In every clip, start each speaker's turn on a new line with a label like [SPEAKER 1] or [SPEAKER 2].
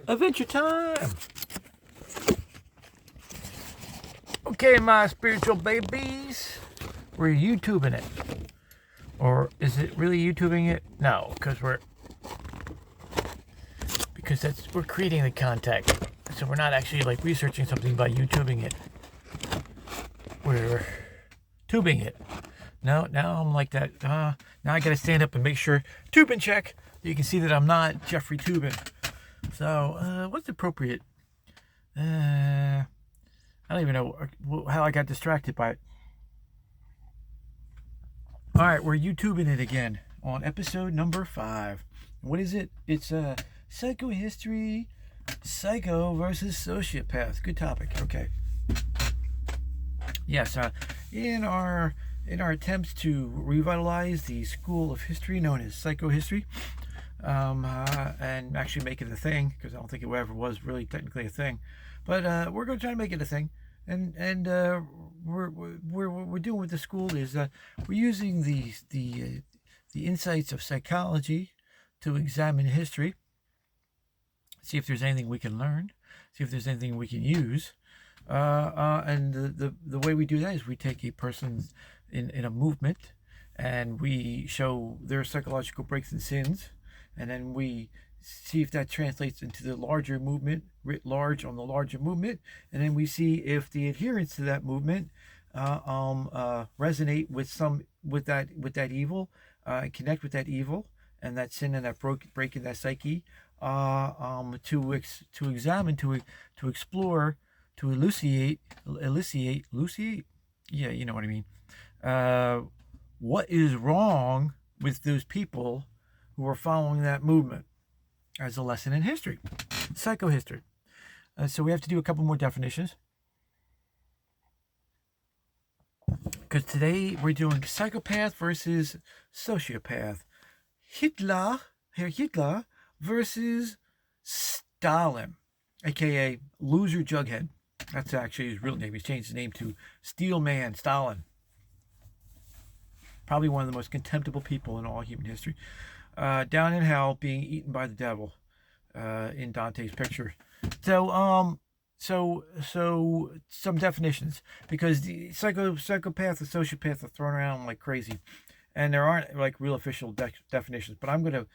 [SPEAKER 1] Adventure time! Okay, my spiritual babies, we're YouTubing it. Or is it really YouTubing it? No, because we're creating the content. So we're not actually like researching something by YouTubing it. We're tubing it. No, now I'm like that. Now I gotta stand up and make sure tube in check. You can see that I'm not Jeffrey Tubin. So what's appropriate? I don't even know how I got distracted by it. All right, we're YouTubing it again on episode number 5. What is it? It's Psychohistory, Psycho versus Sociopath. Good topic. Okay. Yes. In our attempts to revitalize the school of history known as psychohistory, and actually make it a thing, because I don't think it ever was really technically a thing, but we're going to try to make it a thing. And we're doing with the school is we're using the insights of psychology to examine history, see if there's anything we can learn, see if there's anything we can use, and the way we do that is we take a person in a movement and we show their psychological breaks and sins, and then we see if that translates into the larger movement, writ large on the larger movement, and then we see if the adherents to that movement resonate with that evil, connect with that evil and that sin and that break in that psyche, to examine, to explore, to elucidate, yeah, you know what I mean. What is wrong with those people who are following that movement? As a lesson in history, psychohistory. So we have to do a couple more definitions, because today we're doing psychopath versus sociopath. Hitler versus Stalin, aka Loser Jughead. That's actually his real name. He's changed his name to Steel Man Stalin. Probably one of the most contemptible people in all human history. Down in hell, being eaten by the devil, in Dante's picture. So some definitions, because the psychopath and sociopath are thrown around like crazy, and there aren't like real official definitions. But I'm going to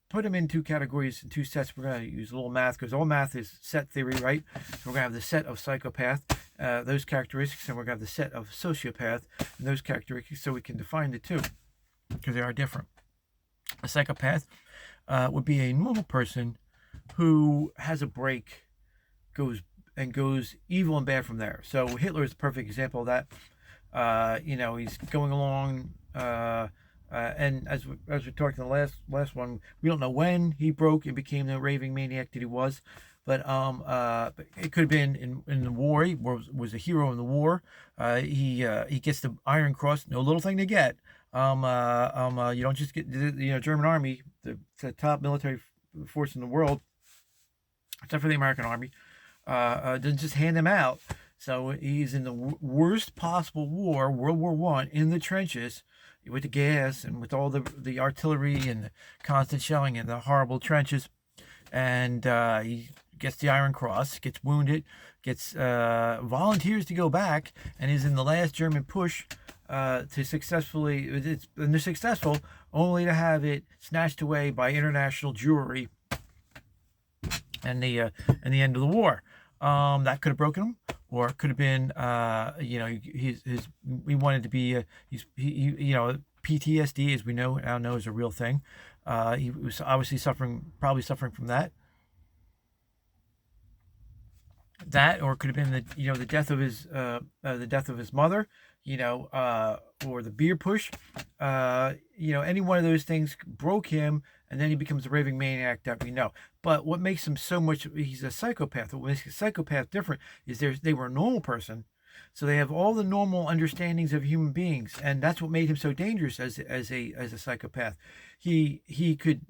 [SPEAKER 1] put them in two categories, in two sets. We're going to use a little math, because all math is set theory, right? So we're going to have the set of psychopath, those characteristics, and we're going to have the set of sociopath and those characteristics, so we can define the two, because they are different. A psychopath would be a normal person who has a break, goes evil and bad from there. So Hitler is a perfect example of that. He's going along, and as we talked in the last one, we don't know when he broke and became the raving maniac that he was, but it could have been in the war. He was a hero in the war. He gets the Iron Cross, no little thing to get. You don't just get the German army, the top military force in the world, except for the American army, doesn't just hand them out. So he's in the worst possible war, World War I, in the trenches, with the gas and with all the artillery and the constant shelling and the horrible trenches, and he gets the Iron Cross, gets wounded, gets volunteers to go back, and is in the last German push to successfully, and they're successful, only to have it snatched away by international Jewry and the end of the war. That could have broken him, or it could have been, he wanted to be, PTSD, as we now know, is a real thing. He was obviously probably suffering from that. That, or it could have been the death of his mother, or the beer push, any one of those things broke him, and then he becomes a raving maniac that we know. But what makes him he's a psychopath. What makes a psychopath different is they were a normal person, so they have all the normal understandings of human beings, and that's what made him so dangerous as a psychopath. He could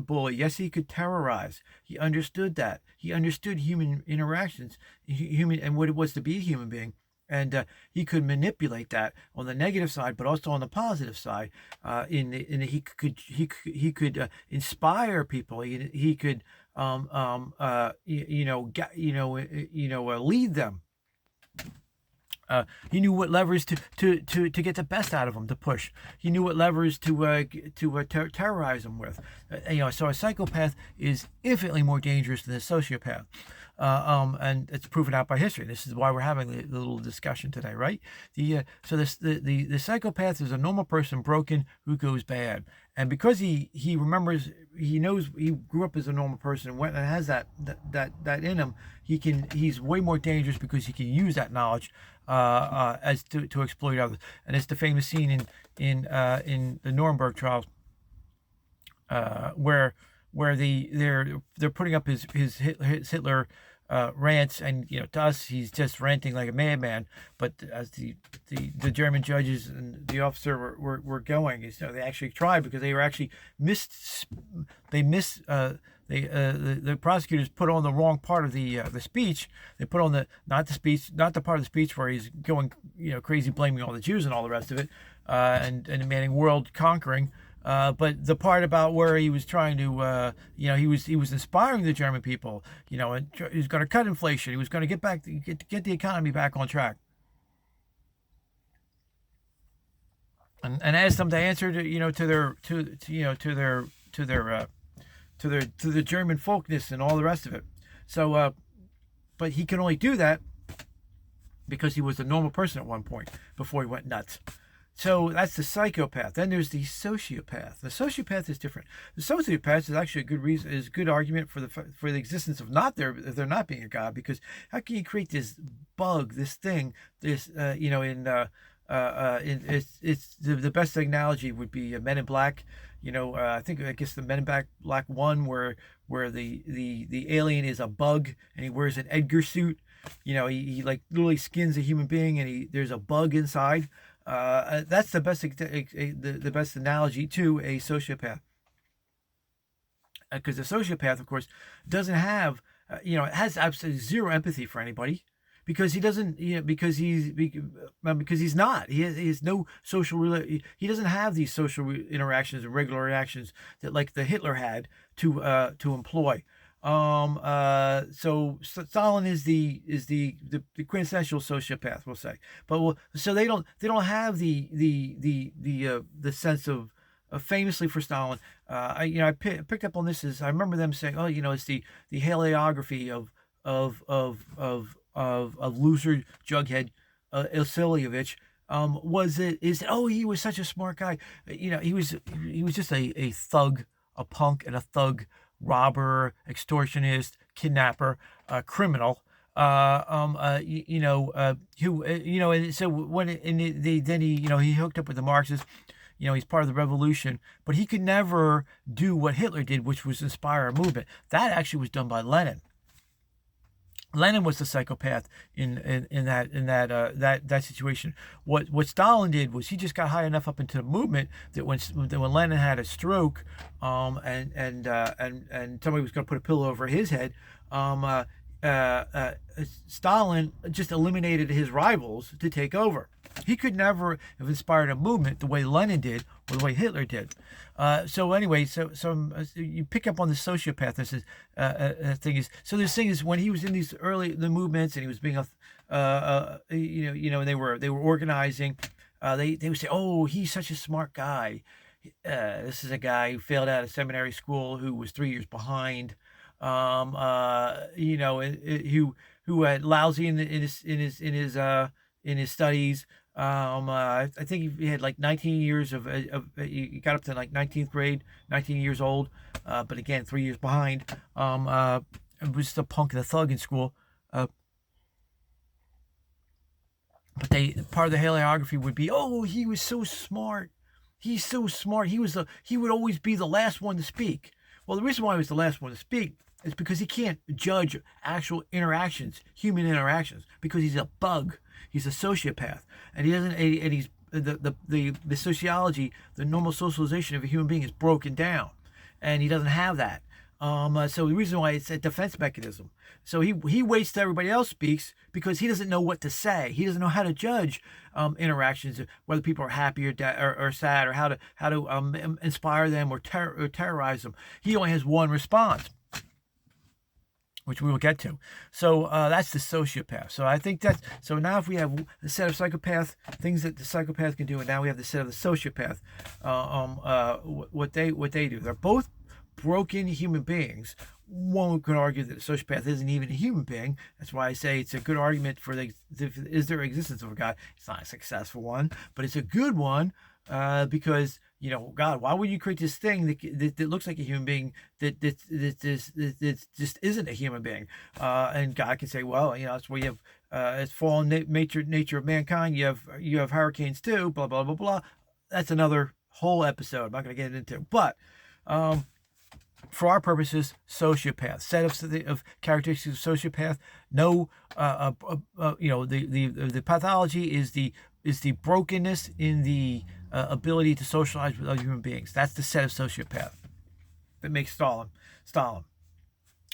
[SPEAKER 1] bully, yes, he could terrorize. He understood that. He understood human interactions, and what it was to be a human being. he could manipulate that on the negative side, but also on the positive side. He could inspire people. He could lead them. He knew what levers to get the best out of them, to push. He knew what levers to terrorize them with. So a psychopath is infinitely more dangerous than a sociopath. And it's proven out by history. This is why we're having the little discussion today, right? The psychopath is a normal person broken who goes bad, and because he remembers, he knows he grew up as a normal person and has that in him. He's way more dangerous because he can use that knowledge as to exploit others. And it's the famous scene in the Nuremberg trials where they're putting up his Hitler rants, and to us he's just ranting like a madman, but as the German judges and the officer were going, they actually tried, because they were actually the prosecutors put on the wrong part of the speech. They put on not the part of the speech where he's going crazy, blaming all the Jews and all the rest of it, and demanding world conquering. But the part about where he was trying to, he was inspiring the German people, and he was going to cut inflation. He was going to get the economy back on track, and asked them to answer to the German folkness and all the rest of it. So, but he can only do that because he was a normal person at one point before he went nuts. So that's the psychopath. Then there's the sociopath. The sociopath is different. The sociopath is actually a good argument for the existence of there not being a God, because how can you create this bug, this thing, this the best analogy would be Men in Black. I guess the Men in Black 1, where the alien is a bug and he wears an Edgar suit. He like literally skins a human being, and there's a bug inside. That's the best analogy to a sociopath, because a sociopath, of course, doesn't have has absolutely zero empathy for anybody, because he doesn't because he's not he has no social, he doesn't have these social interactions and regular reactions that like the Hitler had to employ. So Stalin is the quintessential sociopath, we'll say. But so they don't have the sense of famously for Stalin. I picked up on this as I remember them saying, it's the haleography of loser jughead Ilsilievich. He was such a smart guy. He was just a thug, a punk, and a thug, robber, extortionist, kidnapper, criminal, and so then he hooked up with the Marxists. He's part of the revolution, but he could never do what Hitler did, which was inspire a movement. That actually was done by Lenin. Lenin was the psychopath in that situation. What Stalin did was he just got high enough up into the movement that when Lenin had a stroke, and somebody was going to put a pillow over his head, Stalin just eliminated his rivals to take over. He could never have inspired a movement the way Lenin did or the way Hitler did. So anyway, so you pick up on the sociopath. This is this thing is when he was in the movements, and he was being and they were organizing. They would say, "Oh, he's such a smart guy. This is a guy who failed out of seminary school, who was 3 years behind. Who had lousy in his studies." I think he had like 19 years he got up to like 19th grade, 19 years old, but again 3 years behind. Was just a punk and a thug in school. But part of the haleography would be, he was so smart. He's so smart. He would always be the last one to speak. Well, the reason why he was the last one to speak is because he can't judge actual interactions, human interactions, because he's a bug. He's a sociopath, and he doesn't. And he's the sociology, the normal socialization of a human being is broken down, and he doesn't have that. So the reason why it's a defense mechanism. So he waits till everybody else speaks because he doesn't know what to say. He doesn't know how to judge interactions, whether people are happy or sad, or how to inspire them or terrorize them. He only has one response, which we will get to. So that's the sociopath. So I think that's, so now if we have the set of psychopath things that the psychopath can do, and now we have the set of the sociopath, what they do. They're both broken human beings. One could argue that a sociopath isn't even a human being. That's why I say it's a good argument for is there existence of a God. It's not a successful one, but it's a good one because, you know, God, why would you create this thing that looks like a human being that just isn't a human being? And God can say, well, you know, that's where you have it's fallen nature of mankind. You have hurricanes too. Blah blah blah blah. That's another whole episode. I'm not going to get into, but for our purposes, sociopath, set of characteristics of sociopath. No, you know, the pathology is the brokenness in the ability to socialize with other human beings. That's the set of sociopath that makes Stalin.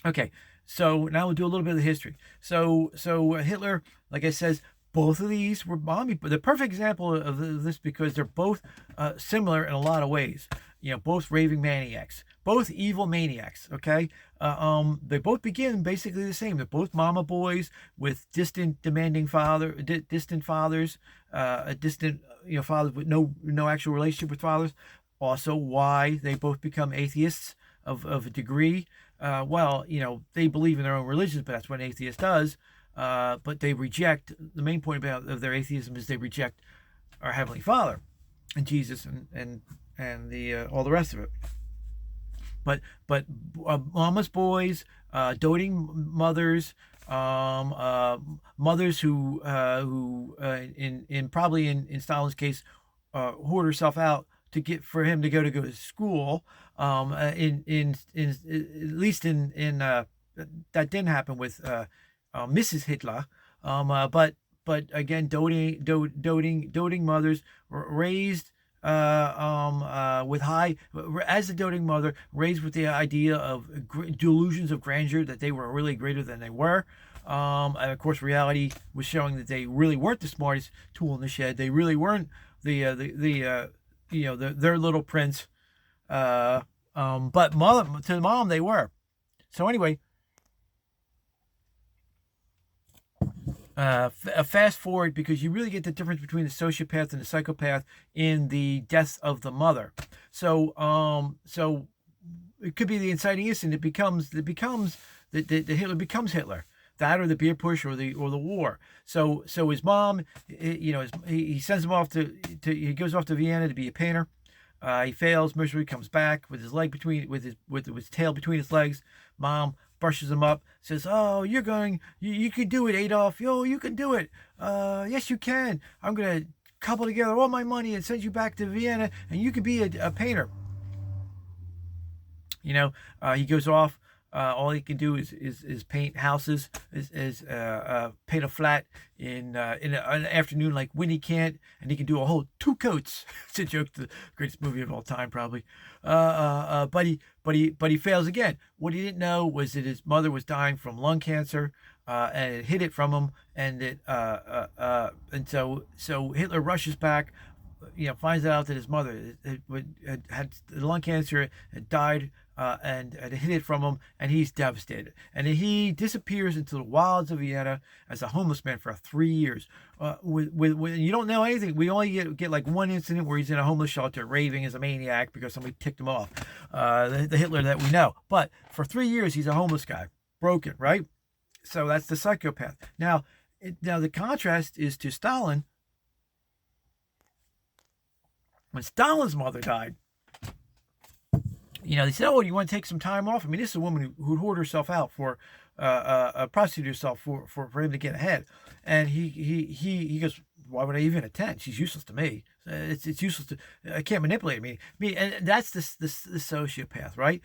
[SPEAKER 1] Okay, so now we'll do a little bit of the history. So Hitler, like I says, both of these were mommy, but the perfect example of this because they're both similar in a lot of ways. You know, both raving maniacs, both evil maniacs. Okay, they both begin basically the same. They're both mama boys with distant, demanding distant fathers, a distant, you know, fathers with no actual relationship with fathers. Also, why they both become atheists of a degree. Well, you know, they believe in their own religions, but that's what an atheist does. But they reject, the main point of their atheism is they reject our Heavenly Father and Jesus and the all the rest of it. But mama's boys, doting mothers, mothers who in probably in Stalin's case, hoard herself out for him to go to school. At least in that didn't happen with Mrs. Hitler. But again, doting mothers raised with high, as a doting mother, raised with the idea of delusions of grandeur, that they were really greater than they were. And of course, reality was showing that they really weren't the smartest tool in the shed. They really weren't their little prince. But to the mom, they were. So anyway, fast forward, because you really get the difference between the sociopath and the psychopath in the death of the mother. So it could be the inciting incident. It becomes the Hitler becomes Hitler. That or the beer push or the war. So his mom, he sends him off he goes off to Vienna to be a painter. He fails miserably, comes back with his tail between his legs. Mom brushes him up, says, "Oh, you can do it, Adolf. Yo, you can do it. Yes, you can. I'm gonna couple together all my money and send you back to Vienna, and you can be a painter." He goes off. All he can do is paint houses, paint a flat in an afternoon like Winnie can't, and he can do a whole 2 coats. It's a joke, the greatest movie of all time, probably. But he fails again. What he didn't know was that his mother was dying from lung cancer, and it hid it from him, and so Hitler rushes back. Finds out that his mother had lung cancer, had died, and hid it from him, and he's devastated. And he disappears into the wilds of Vienna as a homeless man for 3 years. With you don't know anything. We only get like one incident where he's in a homeless shelter raving as a maniac because somebody ticked him off. The Hitler that we know. But for 3 years, he's a homeless guy, broken, right? So that's the psychopath. Now the contrast is to Stalin. When Stalin's mother died, they said, "Oh, you want to take some time off?" I mean, this is a woman who hoarded herself out for, prostituted herself for him to get ahead. And he goes, "Why would I even attend? She's useless to me. It's useless to. I can't manipulate me. And that's the sociopath, right?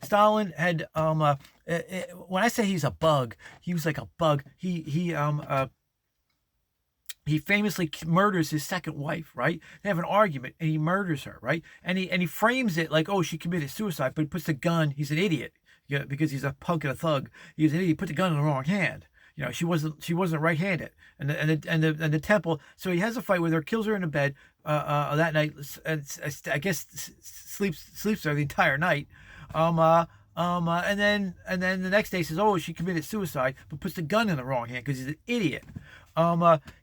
[SPEAKER 1] Stalin had when I say he's a bug, he was like a bug. He famously murders his second wife, right? They have an argument, and he murders her, right? And he frames it like, oh, she committed suicide, but he puts the gun. He's an idiot. because he's a punk and a thug. He's an idiot. He put the gun in the wrong hand. She wasn't right-handed, and the temple. So he has a fight with her, kills her in the bed that night, and I guess sleeps there the entire night. And then the next day says, oh, she committed suicide, but puts the gun in the wrong hand because he's an idiot.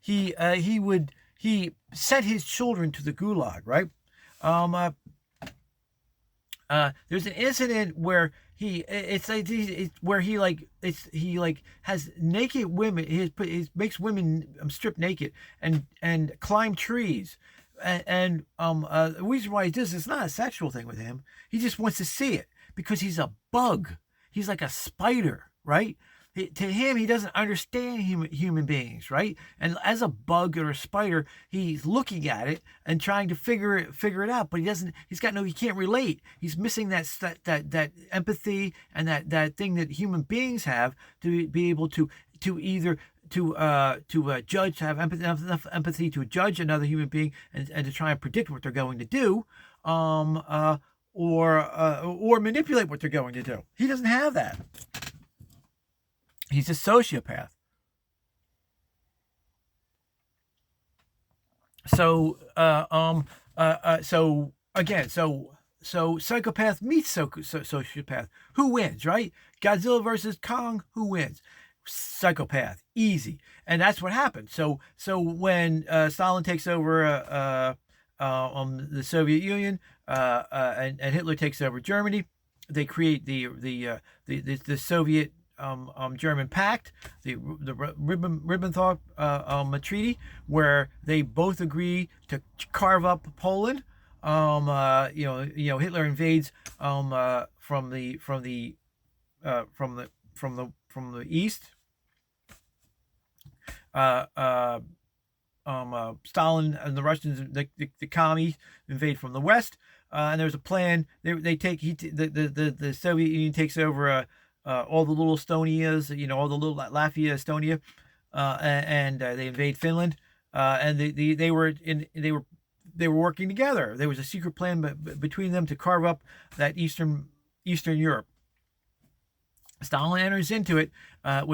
[SPEAKER 1] He sent his children to the Gulag, right? There's an incident where he has naked women. He makes women strip naked and climb trees. And the reason why he does this, it's not a sexual thing with him. He just wants to see it because he's a bug. He's like a spider, right? To him, he doesn't understand human beings, right? And as a bug or a spider, he's looking at it and trying to figure it out, but he can't relate. He's missing that empathy and that thing that human beings have to be able to either judge, to have enough empathy to judge another human being and to try and predict what they're going to do, or manipulate what they're going to do. He doesn't have that. He's a sociopath. So psychopath meets sociopath. Who wins, right? Godzilla versus Kong. Who wins? Psychopath, easy. And that's what happened. So when Stalin takes over the Soviet Union and Hitler takes over Germany, they create the Soviet German Pact, the Ribbentrop Treaty, where they both agree to carve up Poland. Hitler invades from the east. Stalin and the Russians, the commies, invade from the west. And there's a plan. The Soviet Union takes over all the little Estonias, all the little Latvia, Estonia, and they invade Finland. And they were working together. There was a secret plan between them to carve up that Eastern Europe. Stalin enters into it in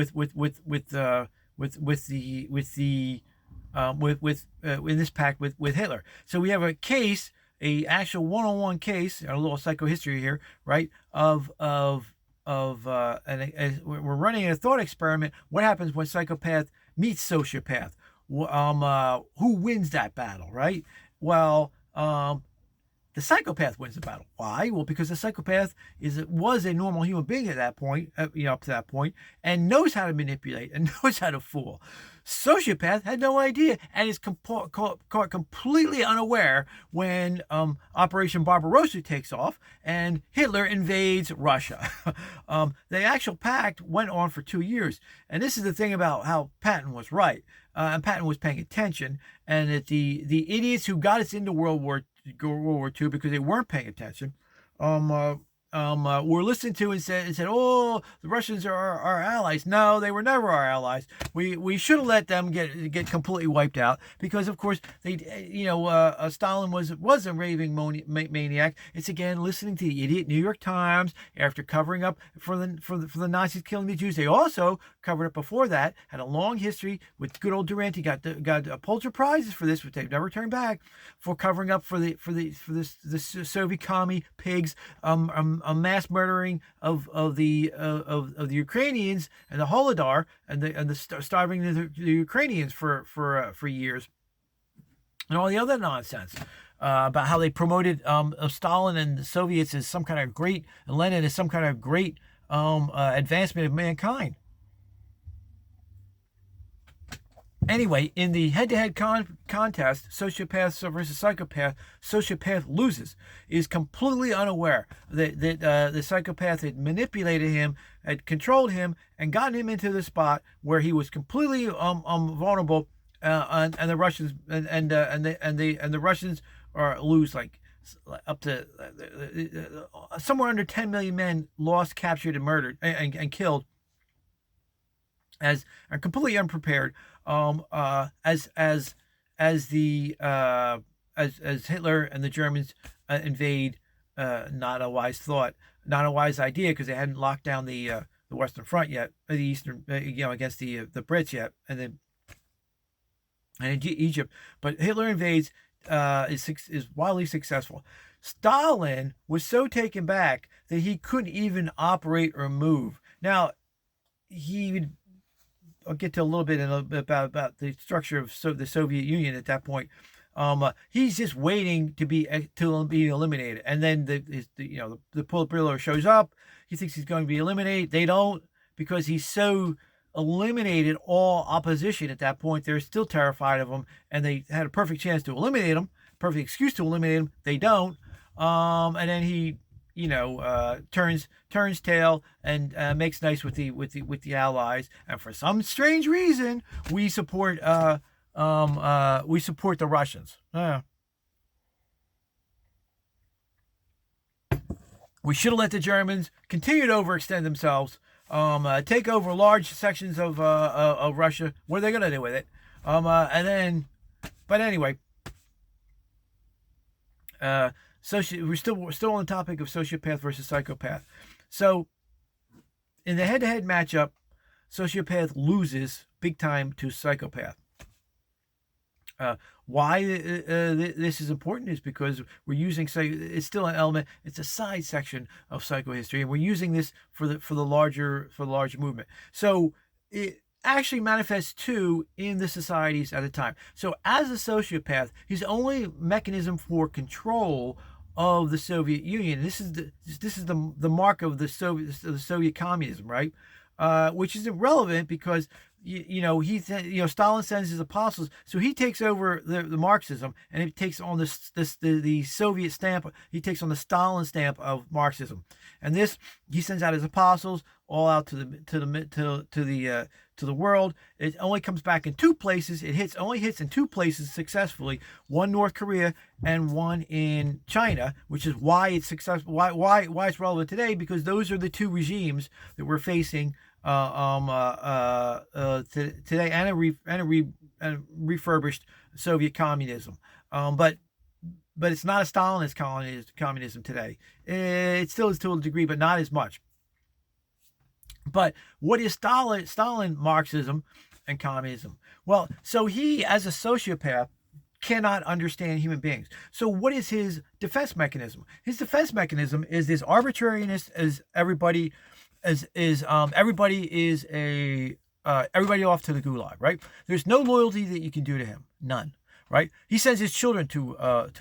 [SPEAKER 1] this pact with Hitler. So we have a case, a actual one-on-one case, a little psychohistory here, right? And we're running a thought experiment. What happens when psychopath meets sociopath? Who wins that battle, right? Well, the psychopath wins the battle. Why? Well, because the psychopath was a normal human being at that point, up to that point, and knows how to manipulate and knows how to fool. Sociopath had no idea and is caught completely unaware when Operation Barbarossa takes off and Hitler invades Russia. The actual pact went on for 2 years. And this is the thing about how Patton was right. And Patton was paying attention. And that the idiots who got us into World War II because they weren't paying attention, were listened to and said, oh, the Russians are our allies. No, they were never our allies. We should have let them get completely wiped out because, of course, Stalin was a raving maniac. It's again listening to the idiot New York Times after covering up for the Nazis killing the Jews. They also covered up before that, had a long history with good old Durant. He got Pulitzer prizes for this, which they've never turned back, for covering up for the Soviet commie pigs. A mass murdering of the Ukrainians and the Holodomor and starving the Ukrainians for years, and all the other nonsense about how they promoted Stalin and the Soviets as some kind of great, and Lenin as some kind of great advancement of mankind. Anyway, in the head-to-head contest, sociopath versus psychopath, sociopath loses. Is completely unaware that the psychopath had manipulated him, had controlled him, and gotten him into the spot where he was completely vulnerable. And the Russians and the Russians lose like up to somewhere under 10 million men lost, captured, and murdered and killed. As are completely unprepared, as Hitler and the Germans invade not a wise thought, not a wise idea, because they hadn't locked down the Western Front yet, the Eastern, against the Brits yet, and in Egypt. But Hitler invades, is wildly successful. Stalin was so taken back that he couldn't even operate or move. Now, I'll get to a little bit about the structure of the Soviet Union at that point. He's just waiting to be eliminated, and then the Politburo shows up. He thinks he's going to be eliminated. They don't, because he's so eliminated all opposition at that point. They're still terrified of him, and they had a perfect chance to eliminate him, perfect excuse to eliminate him. They don't, and then he turns tail and makes nice with the Allies. And for some strange reason, we support the Russians. We should have let the Germans continue to overextend themselves, take over large sections of Russia. What are they going to do with it? But anyway, we're still on the topic of sociopath versus psychopath. So, in the head-to-head matchup, sociopath loses big time to psychopath. Why this is important is because we're using it's still an element. It's a side section of psychohistory, and we're using this for the larger movement. So it actually manifests too in the societies at the time. So as a sociopath, his only mechanism for control of the Soviet Union. This is the mark of the Soviet communism, right? Which is irrelevant because Stalin sends his apostles, so he takes over the Marxism, and he takes on the Soviet stamp. He takes on the Stalin stamp of Marxism, and he sends out his apostles all out to the world. It only comes back in two places. It only hits in two places successfully: one North Korea and one in China, which is why it's successful. Why it's relevant today, because those are the two regimes that we're facing today, and a refurbished Soviet communism. But it's not a Stalinist communism today. It still is to a degree, but not as much. But what is Stalin Marxism and communism? Well, so he, as a sociopath, cannot understand human beings. So what is his defense mechanism? His defense mechanism is this arbitrariness, as everybody off to the gulag, right? There's no loyalty that you can do to him, none, right? He sends his children off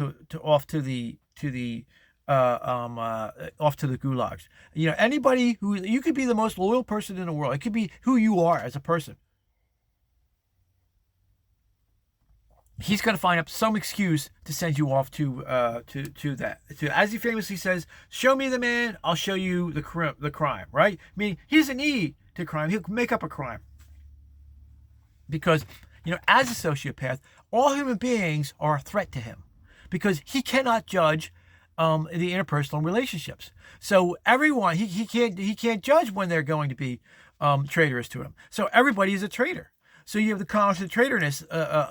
[SPEAKER 1] to the gulags. Anybody who, you could be the most loyal person in the world. It could be who you are as a person. He's going to find up some excuse to send you off to as he famously says, "Show me the man, I'll show you the crime." Right? I mean, he doesn't need to crime. He'll make up a crime. Because, as a sociopath, all human beings are a threat to him, because he cannot judge the interpersonal relationships. So everyone, he can't judge when they're going to be traitorous to him. So everybody is a traitor. So you have the constant traitorness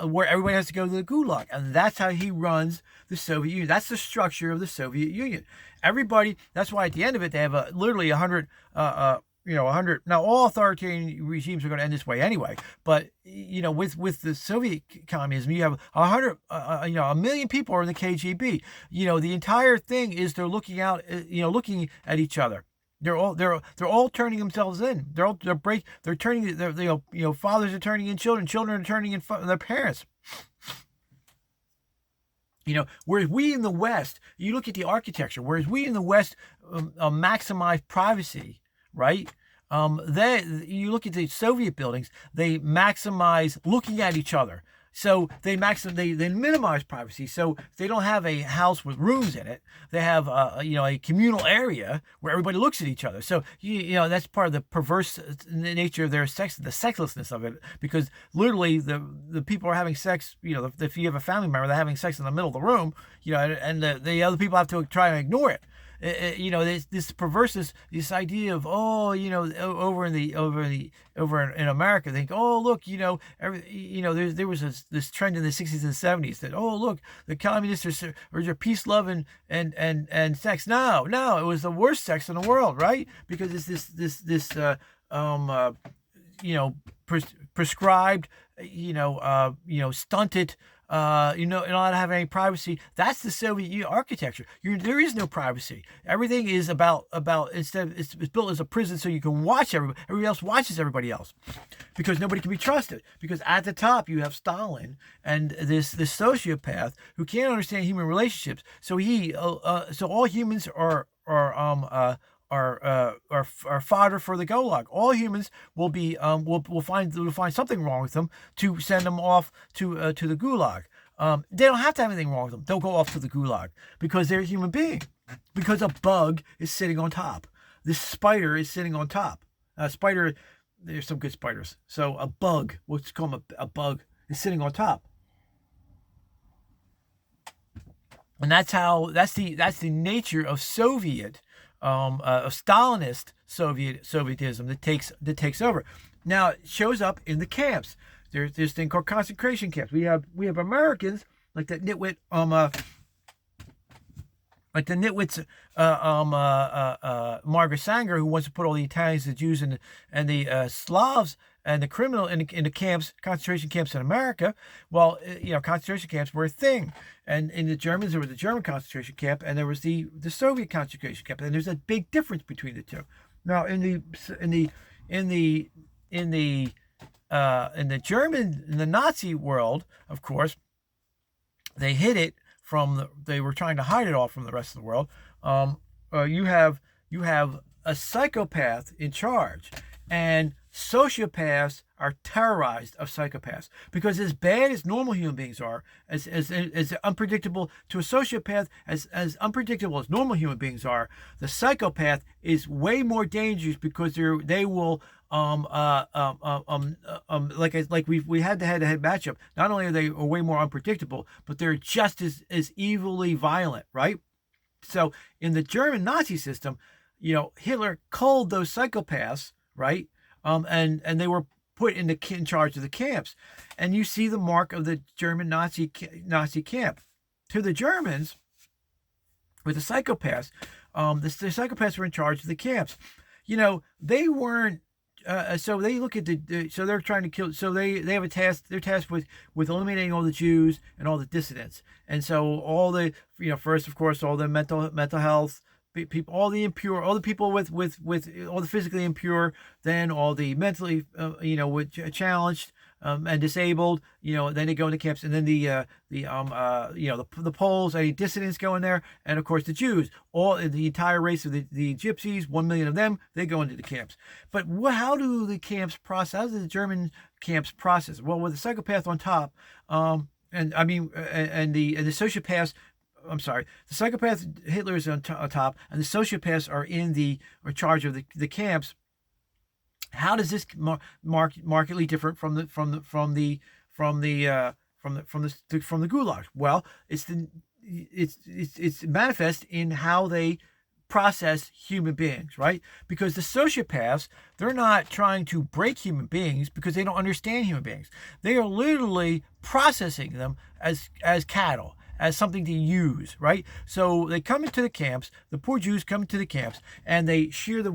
[SPEAKER 1] where everybody has to go to the gulag, and that's how he runs the Soviet Union. That's the structure of the Soviet Union. Everybody. That's why at the end of it they have literally 100. 100. Now all authoritarian regimes are going to end this way anyway. But with the Soviet communism, you have 100. A million people are in the KGB. The entire thing is they're looking out. Looking at each other. They're all turning themselves in. They're turning. Fathers are turning in children. Children are turning in their parents. Whereas we in the West, you look at the architecture. Whereas we in the West maximize privacy, right? You look at the Soviet buildings. They maximize looking at each other. So they minimize privacy. So they don't have a house with rooms in it. They have a communal area where everybody looks at each other. So that's part of the perverse nature of their sex, the sexlessness of it. Because literally the people are having sex. If you have a family member, they're having sex in the middle of the room. And the other people have to try and ignore it. You know, this perverseness, this idea of, oh, you know, over in America, they think, oh, look, you know, there was this trend in the 60s and 70s that, oh, look, the communists are peace, love, and sex. No, it was the worst sex in the world, right? Because it's this you know, prescribed, stunted, not having any privacy. That's the Soviet architecture. There is no privacy. Everything is about instead it's built as a prison so you can watch everybody else watches everybody else, because nobody can be trusted. Because at the top you have Stalin and this sociopath who can't understand human relationships. So so all humans are fodder for the Gulag. All humans will be will find something wrong with them to send them off to the Gulag. They don't have to have anything wrong with them. They'll go off to the Gulag because they're a human being. Because a bug is sitting on top. This spider is sitting on top. Spider, there's some good spiders. So a bug, what's called a bug, is sitting on top. And that's the nature of Soviet. Of Stalinist Sovietism that takes over. Now it shows up in the camps. There's this thing called concentration camps. We have Americans like that nitwit Margaret Sanger, who wants to put all the Italians, the Jews, and the Slavs and the criminal in the camps, concentration camps in America. Well, concentration camps were a thing, and in the Germans there was the German concentration camp, and there was the Soviet concentration camp, and there's a big difference between the two. Now, in the Nazi world, of course, they hid it they were trying to hide it all from the rest of the world. You have a psychopath in charge, and sociopaths are terrorized of psychopaths, because as bad as normal human beings are, as unpredictable to a sociopath, as unpredictable as normal human beings are, the psychopath is way more dangerous, because they will like we had the head-to-head matchup. Not only are they way more unpredictable, but they're just as evilly violent, right? So in the German Nazi system, Hitler culled those psychopaths, right? And they were put in charge of the camps, and you see the mark of the German Nazi camp. To the Germans, with the psychopaths, the psychopaths were in charge of the camps. They weren't. So they look at so they're trying to kill. So they have a task. They're tasked with eliminating all the Jews and all the dissidents. And so all the first, of course, all the mental health people, all the impure, all the people with all the physically impure, then all the mentally challenged and disabled. Then they go into camps, and then the Poles, any dissidents go in there, and of course the Jews, all the entire race of the Gypsies, 1 million of them, they go into the camps. But how do the camps process? How do the German camps process? Well, with the psychopath on top, and the sociopaths. I'm sorry, the psychopath Hitler is on top, and the sociopaths are in charge of the camps. How does this markedly different from the Gulags? Well, it's manifest in how they process human beings, right? Because the sociopaths, they're not trying to break human beings because they don't understand human beings. They are literally processing them as cattle, as something to use, right? So they come into the camps, the poor Jews come into the camps, and they shear the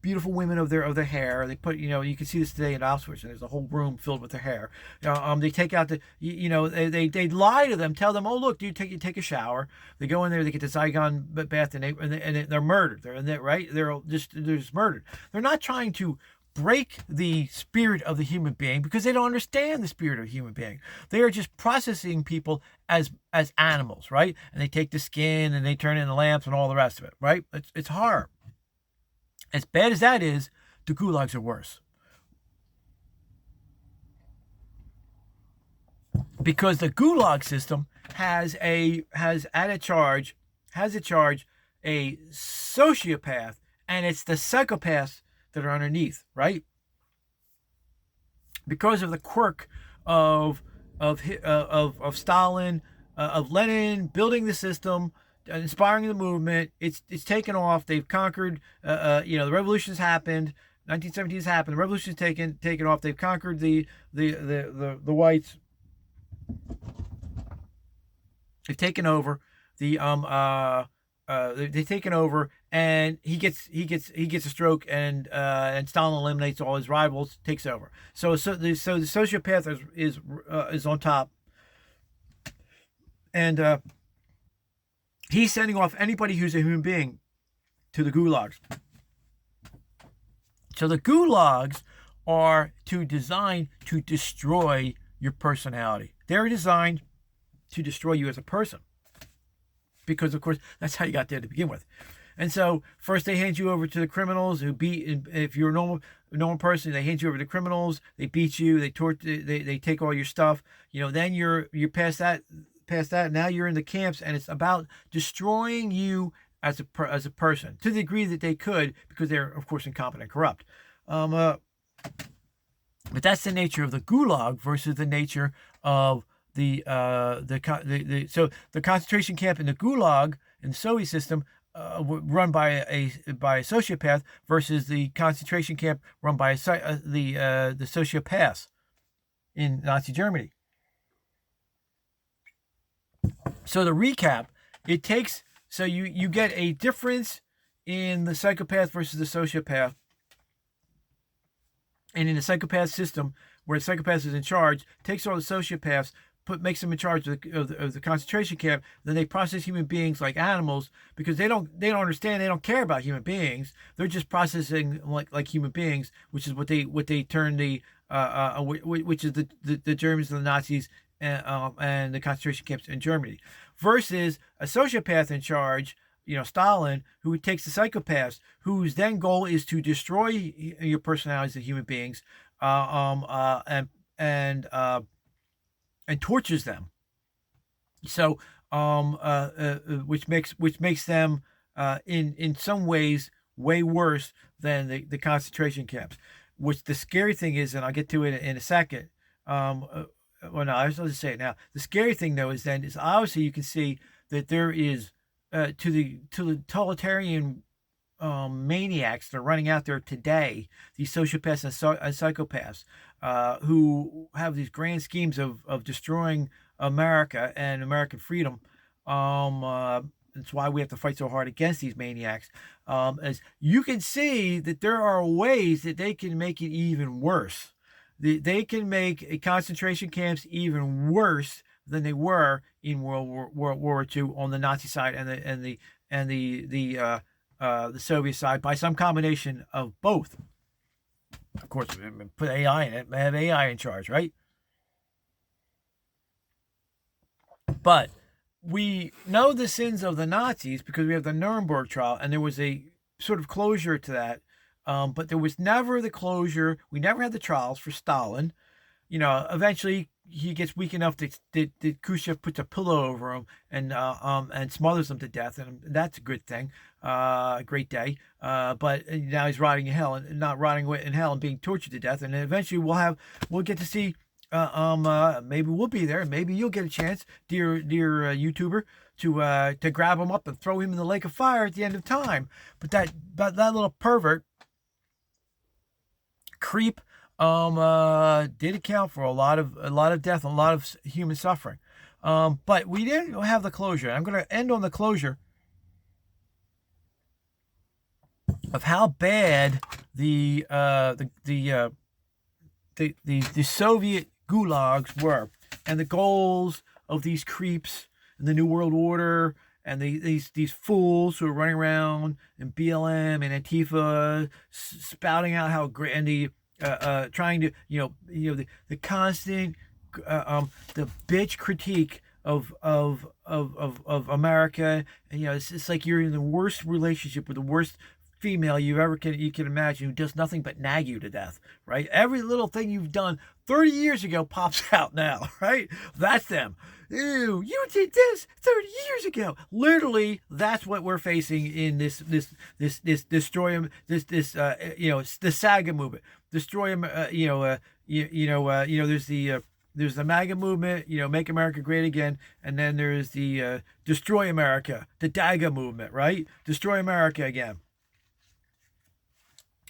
[SPEAKER 1] beautiful women of their hair. They put, you can see this today in Auschwitz, and there's a whole room filled with their hair. They take out they lie to them, tell them, oh, look, dude, take a shower. They go in there, they get the Zygon bath, and they're murdered. They're in there, right? They're just murdered. They're not trying to break the spirit of the human being, because they don't understand the spirit of a human being. They are just processing people as animals, right? And they take the skin and they turn it into lamps and all the rest of it, right? It's horror. As bad as that is, the Gulags are worse, because the Gulag system has a charge a sociopath, and it's the psychopaths that are underneath, right? Because of the quirk of Stalin, of Lenin building the system inspiring the movement. It's taken off. They've conquered. The revolution's happened. 1917 has happened. The revolution's taken off. They've conquered the whites. They've taken over. They've taken over, and he gets a stroke, and Stalin eliminates all his rivals, takes over. So the sociopath is on top, and he's sending off anybody who's a human being to the gulags. So the gulags are designed to destroy your personality. They're designed to destroy you as a person, because of course that's how you got there to begin with. And so first they hand you over to the criminals who beat. If you're a normal person, they hand you over to criminals. They beat you. They They take all your stuff. Then you're past that. Now you're in the camps, and it's about destroying you as a person to the degree that they could, because they're of course incompetent and corrupt. But that's the nature of the gulag versus the nature of the concentration camp in the gulag in the Soviet system, run by a sociopath, versus the concentration camp run by the sociopaths in Nazi Germany. So the recap, you get a difference in the psychopath versus the sociopath. And in the psychopath system, where the psychopath is in charge, takes all the sociopaths, makes them in charge of the concentration camp. Then they process human beings like animals, because they don't understand. They don't care about human beings. They're just processing like human beings, which is what they turn which is the Germans and the Nazis and the concentration camps in Germany, versus a sociopath in charge. Stalin, who takes the psychopaths, whose then goal is to destroy your personalities as human beings, and tortures them. So, which makes them in some ways way worse than the concentration camps. Which the scary thing is, and I'll get to it in a second. I was going to say it now. The scary thing though is obviously you can see that there is to the totalitarian maniacs that are running out there today, these sociopaths and psychopaths, who have these grand schemes of destroying America and American freedom. That's why we have to fight so hard against these maniacs. As you can see that there are ways that they can make it even worse. They can make concentration camps even worse than they were in World War II on the Nazi side and the Soviet side, by some combination of both. Of course, put AI in it, have AI in charge, right? But we know the sins of the Nazis because we have the Nuremberg trial, and there was a sort of closure to that. But there was never the closure. We never had the trials for Stalin. Eventually he gets weak enough that Khrushchev puts a pillow over him and smothers him to death, and that's a good thing, great day. But now he's rotting in hell, and not rotting in hell and being tortured to death. And eventually we'll get to see. Maybe we'll be there. Maybe you'll get a chance, dear YouTuber, to grab him up and throw him in the lake of fire at the end of time. But that little pervert creep did account for a lot of death and a lot of human suffering. But we didn't have the closure. I'm going to end on the closure of how bad the Soviet Gulags were, and the goals of these creeps in the New World Order, and these fools who are running around in BLM and Antifa, spouting out how great, and the trying to the constant the bitch critique of America, and it's like you're in the worst relationship with the worst female you can imagine, who does nothing but nag you to death, right? Every little thing you've done 30 years ago pops out now, right? That's them. Ew, you did this 30 years ago. Literally, that's what we're facing in this destroy them, the saga movement. Destroy them, there's the there's the MAGA movement, Make America Great Again, and then there's the Destroy America, the DAGA movement, right? Destroy America again.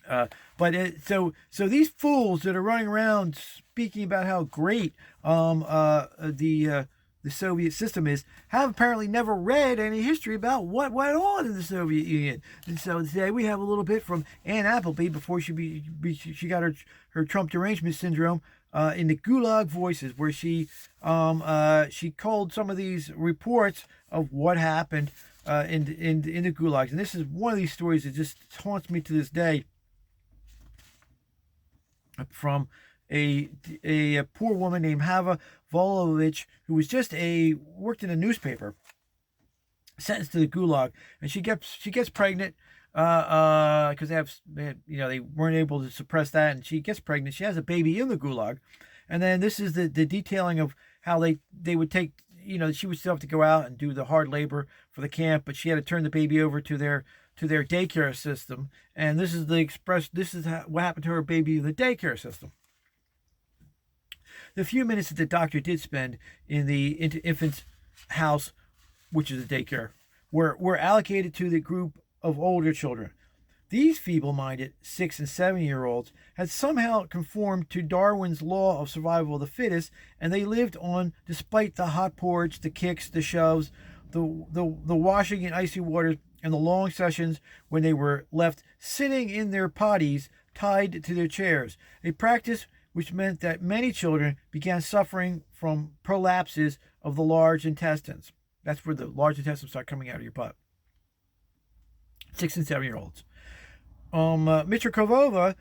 [SPEAKER 1] So these fools that are running around speaking about how great the Soviet system is have apparently never read any history about what went on in the Soviet Union. And so today we have a little bit from Ann Appleby before she got her Trump derangement syndrome in the Gulag Voices, where she called some of these reports of what happened in the Gulags. And this is one of these stories that just haunts me to this day, from a poor woman named Hava Volovich, who was worked in a newspaper, sentenced to the Gulag, and she gets pregnant because they weren't able to suppress that, and she gets pregnant. She has a baby in the Gulag, and then this is the detailing of how they would take, she would still have to go out and do the hard labor for the camp, but she had to turn the baby over to their daycare system, and this is what happened to her baby in the daycare system. The few minutes that the doctor did spend in the infant's house, which is a daycare, were allocated to the group of older children. These feeble-minded 6- and 7-year-olds had somehow conformed to Darwin's law of survival of the fittest, and they lived on despite the hot porridge, the kicks, the shoves, the washing in icy waters, and the long sessions when they were left sitting in their potties tied to their chairs, a practice which meant that many children began suffering from prolapses of the large intestines. That's where the large intestines start coming out of your butt. 6- and 7-year-olds. Mitrokova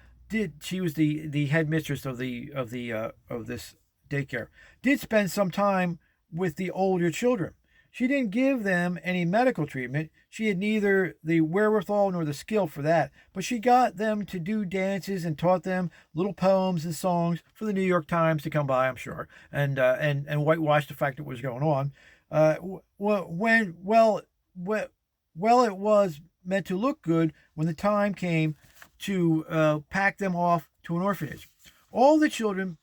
[SPEAKER 1] she was the headmistress of this daycare, did spend some time with the older children. She didn't give them any medical treatment. She had neither the wherewithal nor the skill for that, but she got them to do dances and taught them little poems and songs for the New York Times to come by, I'm sure, and whitewash the fact that was going on. It was meant to look good when the time came to pack them off to an orphanage. All the children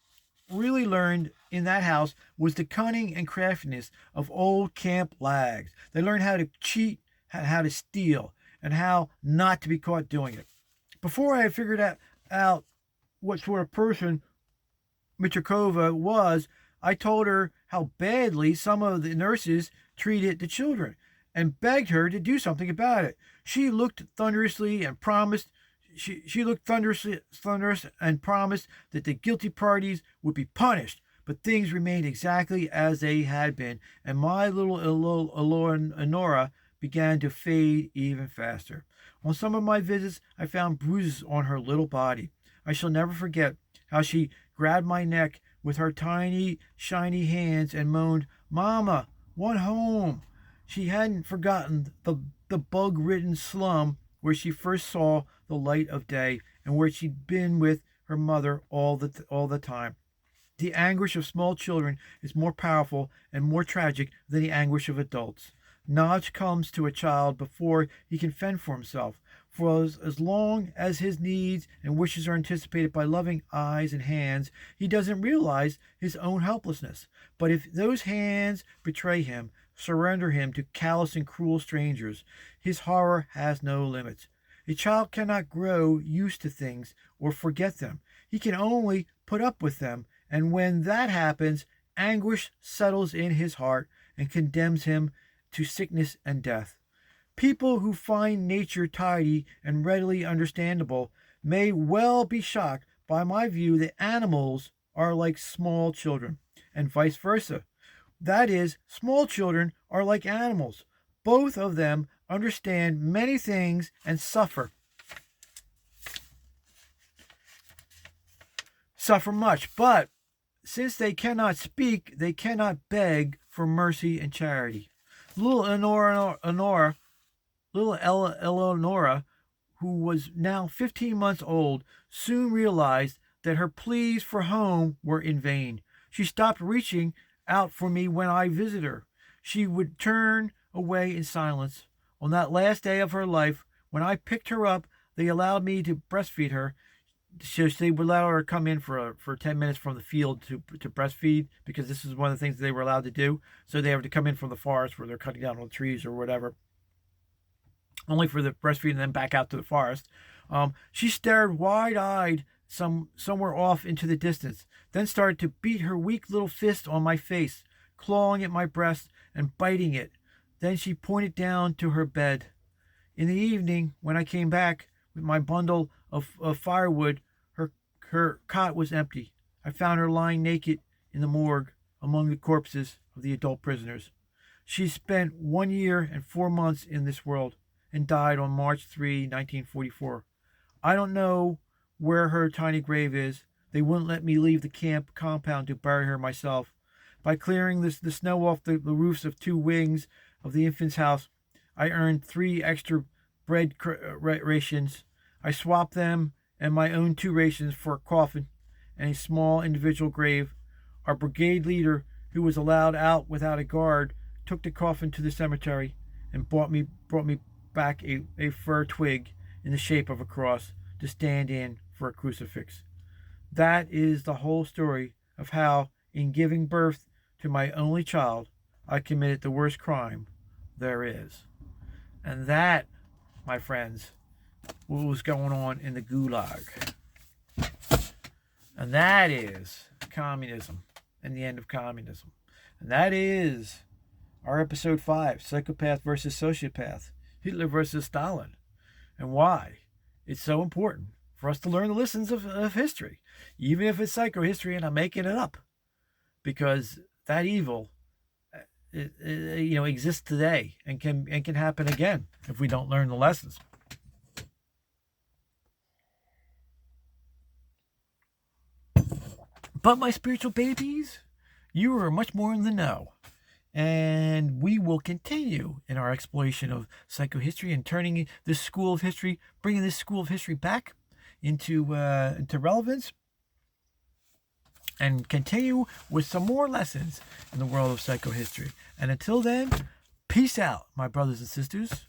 [SPEAKER 1] really learned in that house was the cunning and craftiness of old camp lags. They learned how to cheat, how to steal, and how not to be caught doing it. Before I had figured out what sort of person Mitrokova was, I told her how badly some of the nurses treated the children and begged her to do something about it. She looked thunderously and promised She looked thunderous and promised that the guilty parties would be punished, but things remained exactly as they had been, and my little Eleonora began to fade even faster. On some of my visits, I found bruises on her little body. I shall never forget how she grabbed my neck with her tiny, shiny hands and moaned, "Mama, want home." She hadn't forgotten the bug-ridden slum where she first saw the light of day, and where she'd been with her mother all the time. The anguish of small children is more powerful and more tragic than the anguish of adults. Knowledge comes to a child before he can fend for himself. For as long as his needs and wishes are anticipated by loving eyes and hands, he doesn't realize his own helplessness. But if those hands betray him, surrender him to callous and cruel strangers, his horror has no limits. A child cannot grow used to things or forget them. He can only put up with them, and when that happens, anguish settles in his heart and condemns him to sickness and death. People who find nature tidy and readily understandable may well be shocked by my view that animals are like small children, and vice versa. That is, small children are like animals. Both of them understand many things and suffer much, but since they cannot speak, they cannot beg for mercy and charity. Little Eleonora, who was now 15 months old, soon realized that her pleas for home were in vain. She stopped reaching out for me when I visited her. She would turn away in silence. On that last day of her life, when I picked her up, they allowed me to breastfeed her. they would allow her to come in for 10 minutes from the field to breastfeed, because this is one of the things they were allowed to do. So they have to come in from the forest where they're cutting down on trees or whatever, only for the breastfeed, and then back out to the forest. She stared wide-eyed somewhere off into the distance, then started to beat her weak little fist on my face, clawing at my breast and biting it. Then she pointed down to her bed. In the evening, when I came back with my bundle of firewood, her cot was empty. I found her lying naked in the morgue among the corpses of the adult prisoners. She spent 1 year and 4 months in this world and died on March 3, 1944. I don't know where her tiny grave is. They wouldn't let me leave the camp compound to bury her myself. By clearing the snow off the roofs of 2 wings of the infant's house, I earned 3 extra bread rations. I swapped them and my own 2 rations for a coffin and a small individual grave. Our brigade leader, who was allowed out without a guard, took the coffin to the cemetery and brought me back a fir twig in the shape of a cross to stand in for a crucifix. That is the whole story of how, in giving birth to my only child, I committed the worst crime there is. And that, my friends, what was going on in the Gulag. And that is communism and the end of communism. And that is our episode 5, Psychopath versus Sociopath, Hitler versus Stalin, and why it's so important for us to learn the lessons of history, even if it's psychohistory and I'm making it up, because that evil exists today and can happen again if we don't learn the lessons. But my spiritual babies, you are much more in the know. And we will continue in our exploration of psychohistory and turning this school of history, bringing this school of history back into relevance, and continue with some more lessons in the world of psychohistory. And until then, peace out, my brothers and sisters.